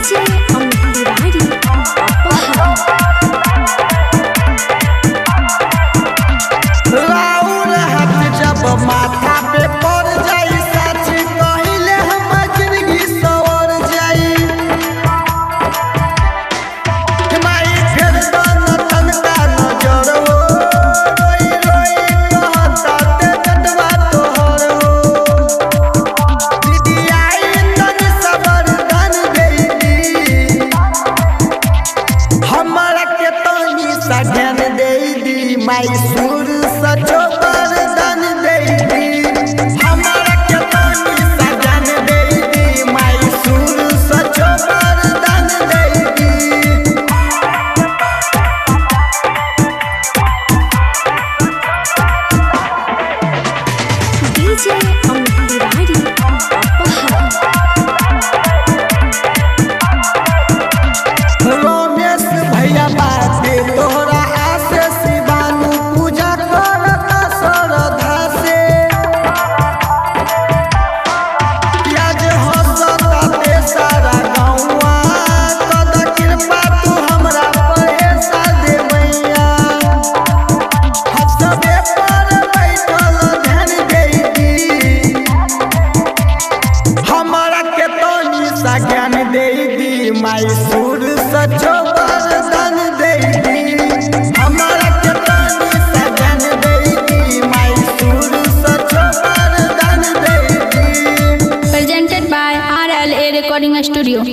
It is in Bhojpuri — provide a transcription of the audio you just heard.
डीजे अंकुरारी राउर हाथ जब माथा पे पड़ जाई सच कहिले हम जिंदगी सवर जाई माई फिर तन का नजर हो रोई रोई कहता ते जटवा तोहर हो दीदी आई तन सबर धन दे दी हमरा के तनी सा ज्ञान दे दी माई सुर सचो वरदान दे दी हमरा के तनी सा ज्ञान दे दी माई सुर सचो वरदान दे दी डीजे अंकुरारी रमेश भैया बाते तोहरा आसे शिवानु पूजा करता श्रद्धा से प्याज हंसता ते सारा गौवा कद कृपा तू हमरा परेशा दे मैया हसबे पर बैठल ध्यान दे दी हमरा के तनी सा ज्ञान दे दी माई सुर सचो वरदान दे दी हमरा के तनी सा ज्ञान दे दी माई सुर सचो वरदान दे दी presented by RLA Recording Studio.